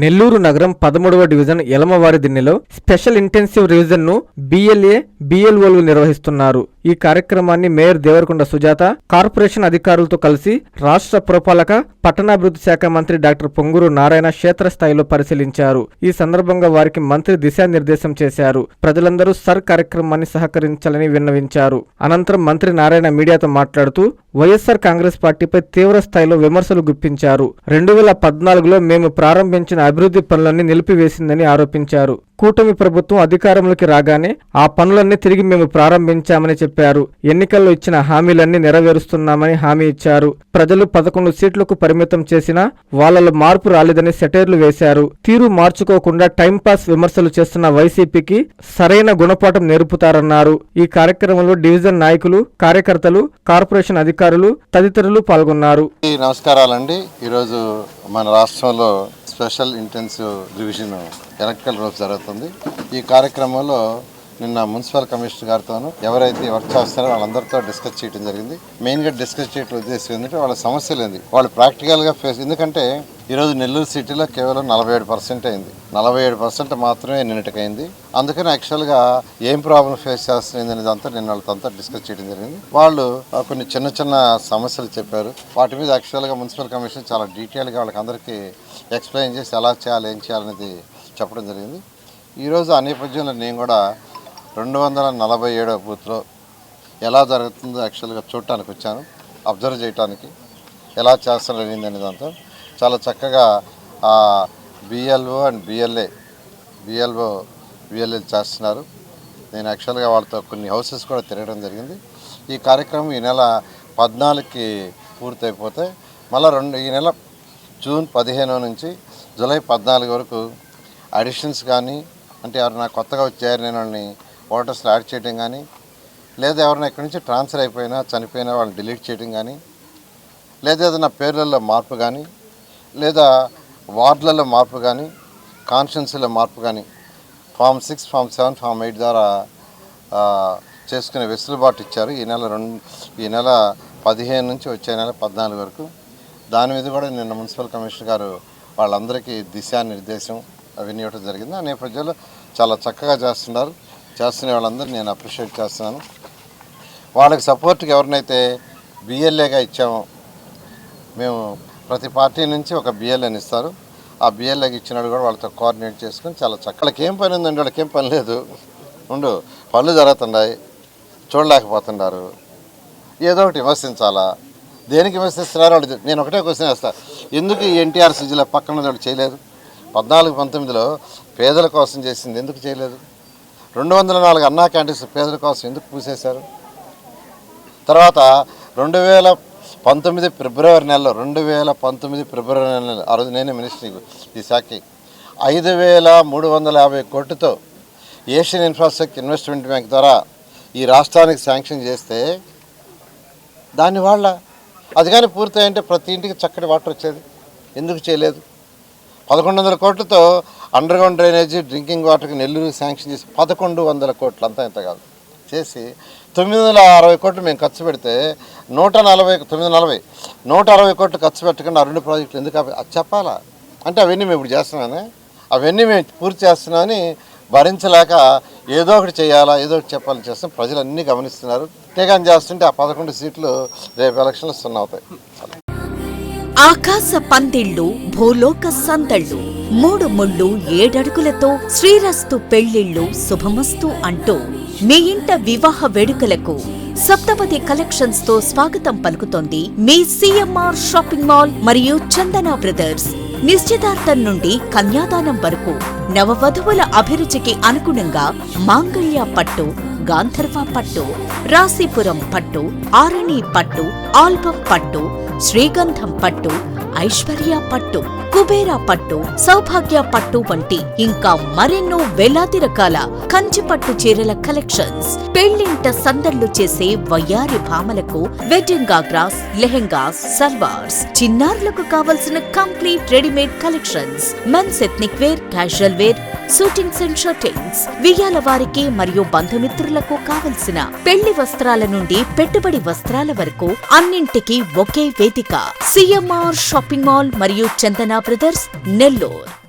నెల్లూరు నగరం 13వ division యలమవారి దిన్నెలో special intensive revision ను BLA, BLOలు నిర్వహిస్తున్నారు. ఈ కార్యక్రమాన్ని మేయర్ దేవరకొండ సుజాత, కార్పొరేషన్ అధికారులతో కలిసి రాష్ట్ర పురపాలక పట్టణాభివృద్ధి శాఖ మంత్రి డాక్టర్ పొంగూరు నారాయణ క్షేత్రస్థాయిలో పరిశీలించారు. ఈ సందర్భంగా వారికి మంత్రి దిశానిర్దేశం చేశారు. ప్రజలందరూ సర్ కార్యక్రమాన్ని సహకరించాలని విన్నవించారు. అనంతరం మంత్రి నారాయణ మీడియాతో మాట్లాడుతూ వైఎస్ఆర్ కాంగ్రెస్ పార్టీపై తీవ్ర స్థాయిలో విమర్శలు గుప్పించారు. 2014లో మేము ప్రారంభించిన అభివృద్ధి పనులన్నీ నిలిపివేసిందని ఆరోపించారు. కూటమి ప్రభుత్వం అధికారంలోకి రాగానే ఆ పనులన్నీ తిరిగి మేము ప్రారంభించామని చెప్పారు. ఎన్నికల్లో ఇచ్చిన హామీలన్నీ నెరవేరుస్తున్నామని హామీ ఇచ్చారు. ప్రజలు 11 సీట్లకు పరిమితం చేసినా వాళ్లలో మార్పు రాలేదని సెటైర్లు వేశారు. తీరు మార్చుకోకుండా టైంపాస్ విమర్శలు చేస్తున్న వైసీపీకి సరైన గుణపాఠం నేర్పుతారన్నారు. ఈ కార్యక్రమంలో డివిజన్ నాయకులు, కార్యకర్తలు, కార్పొరేషన్ అధికారులు తదితరులు పాల్గొన్నారు. నమస్కారాలండి. ఈరోజు మన రాష్ట్రంలో స్పెషల్ ఇంటెన్సివ్ రివిజన్ ఎలక్ట్రికల్ రోజు జరుగుతుంది. ఈ కార్యక్రమంలో నిన్న మున్సిపల్ కమిషనర్ గారితోనూ ఎవరైతే వర్క్ చేస్తున్నారో వాళ్ళందరితో డిస్కస్ చేయడం జరిగింది. మెయిన్గా డిస్కస్ చేయడం ఉద్దేశం ఏంటంటే వాళ్ళ సమస్యలు ఏంది, వాళ్ళు ప్రాక్టికల్గా ఫేస్. ఎందుకంటే ఈరోజు నెల్లూరు సిటీలో కేవలం 47% అయింది. 47% మాత్రమే నిన్నటికైంది. అందుకని యాక్చువల్గా ఏం ప్రాబ్లం ఫేస్ చేస్తుంది అనేది అంతా నిన్న వాళ్ళతో డిస్కస్ చేయడం జరిగింది. వాళ్ళు కొన్ని చిన్న చిన్న సమస్యలు చెప్పారు. వాటి మీద యాక్చువల్గా మున్సిపల్ కమిషనర్ చాలా డీటెయిల్గా వాళ్ళకి అందరికీ ఎక్స్ప్లెయిన్ చేసి ఎలా చేయాలి, ఏం చేయాలనేది చెప్పడం జరిగింది. ఈరోజు ఆ నేపథ్యంలో నేను కూడా 247వ బూత్లో ఎలా జరుగుతుందో యాక్చువల్గా చూడటానికి వచ్చాను, అబ్జర్వ్ చేయడానికి, ఎలా చేస్తారు అనేది దాంతో చాలా చక్కగా BLO అండ్ BLA చేస్తున్నారు. నేను యాక్చువల్గా వాళ్ళతో కొన్ని హౌసెస్ కూడా తిరగడం జరిగింది. ఈ కార్యక్రమం ఈ నెల 14కి పూర్తయిపోతే మళ్ళీ ఈ నెల జూన్ 15 నుంచి జూలై 14 వరకు అడిషన్స్ కానీ, అంటే ఎవరైనా కొత్తగా చేరిన వాళ్ళని ఓటర్స్లో యాడ్ చేయడం కానీ, లేదా ఎవరైనా ఇక్కడి నుంచి ట్రాన్స్ఫర్ అయిపోయినా చనిపోయినా వాళ్ళని డిలీట్ చేయడం కానీ, లేదా ఏదైనా పేర్లలో మార్పు కానీ, లేదా వార్డులలో మార్పు కానీ, కాన్స్టిట్యున్సీలో మార్పు కానీ ఫామ్ 6, ఫామ్ 7, ఫామ్ 8 ద్వారా చేసుకునే వెసులుబాటు ఇచ్చారు. ఈ నెల 15 నుంచి వచ్చే నెల 14 వరకు. దాని మీద కూడా నిన్న మున్సిపల్ కమిషనర్ గారు వాళ్ళందరికీ దిశానిర్దేశం అవన్నీ ఇవ్వడం జరిగింది. ఆ నేపథ్యంలో చాలా చక్కగా చేస్తున్న వాళ్ళందరూ నేను అప్రిషియేట్ చేస్తున్నాను. వాళ్ళకి సపోర్ట్కి ఎవరినైతే BLAగా ఇచ్చామో, మేము ప్రతి పార్టీ నుంచి ఒక BLAని ఇస్తారు. ఆ BLAకి ఇచ్చినాడు కూడా వాళ్ళతో కోఆర్డినేట్ చేసుకుని చాలా చక్కగా. వాళ్ళకి ఏం పని ఉందండి, వాళ్ళకి ఏం పని లేదు, పనులు జరుగుతున్నాయి, చూడలేకపోతున్నారు, ఏదో ఒకటి విమర్శించాలా. దేనికి విమర్శిస్తున్నారు వాళ్ళు? నేను ఒకటే క్వశ్చన్ వేస్తాను, ఎందుకు ఈ NTR సిజిలో పక్కన వాళ్ళు చేయలేదు? 14-19లో పేదల కోసం చేసింది ఎందుకు చేయలేదు? 204 అన్నా క్యాంటీన్స్ పేదల కోసం ఎందుకు పూసేశారు? తర్వాత 2019 ఫిబ్రవరి నెలలో ఆ రోజు నేనే మినిస్టర్ ఈ శాఖకి 5,350 కోట్లతో ఏషియన్ ఇన్ఫ్రాస్ట్రక్చర్ ఇన్వెస్ట్మెంట్ బ్యాంక్ ద్వారా ఈ రాష్ట్రానికి శాంక్షన్ చేస్తే దాని వాళ్ళ అది కానీ పూర్తయింటే ప్రతి ఇంటికి చక్కటి వాటర్ వచ్చేది. ఎందుకు చేయలేదు? 1,100 కోట్లతో అండర్ గ్రౌండ్ డ్రైనేజీ, డ్రింకింగ్ వాటర్కి నెల్లూరు శాంక్షన్ చేసి 1,100 కోట్లు, అంతా ఇంత కాదు, చేసి 960 కోట్లు మేము ఖర్చు పెడితే 160 కోట్లు ఖర్చు పెట్టకుండా 2 ప్రాజెక్టులు ఎందుకు అది చెప్పాలా? అంటే అవన్నీ మేము ఇప్పుడు చేస్తున్నామని, అవన్నీ మేము పూర్తి చేస్తున్నామని భరించలేక ఏదో ఒకటి చేయాలా, ఏదో ఒకటి చెప్పాలని చేస్తాం. ప్రజలు అన్నీ గమనిస్తున్నారు. టేకాన్ చేస్తుంటే ఆ 11 సీట్లు రేపు ఎలక్షన్లు 0 అవుతాయి. ఆకాశ పందిళ్ళు, భూలోక సందళ్ళు, 3 ముళ్ళు 7 అడుగులతో శ్రీరస్తు పెళ్లిళ్ళు శుభమస్తు అంటూ మీ ఇంట వివాహ వేడుకలకు సప్తపది కలెక్షన్స్ తో స్వాగతం పలుకుతోంది మీ CMR షాపింగ్ మాల్ మరియు చందన బ్రదర్స్. నిశ్చితార్థం నుండి కన్యాదానం వరకు నవవధువుల అభిరుచికి అనుగుణంగా మాంగళ్య పట్టు, గాంధర్వ పట్టు, రాశిపురం పట్టు, ఆరణి పట్టు, ఆల్బం పట్టు, శ్రీగంధం పట్టు, ఐశ్వర్య పట్టు, కుబేర పట్టు, సౌభాగ్య పట్టు వంటి ఇంకా మరెన్నో వేలాది రకాల కంచి పట్టు చీరల కలెక్షన్స్. పెళ్లింట సందళ్లు చేసే వయ్యారి భామలకు వెడ్డింగ్ గాగ్రాస్, లెహెంగాస్, సల్వార్స్, చిన్నారులకు కావలసిన complete readymade collections, men's ethnic wear, casual wear, suitings and shirtings, వియ్యాల వారికి మరియు బంధుమిత్రులకు కావలసిన పెళ్లి వస్త్రాల నుండి పెట్టుబడి వస్త్రాల వరకు అన్నింటికీ ఒకే వేదిక. CMR షాపింగ్ మాల్ మరియు చందన బ్రదర్స్, నెల్లూరు.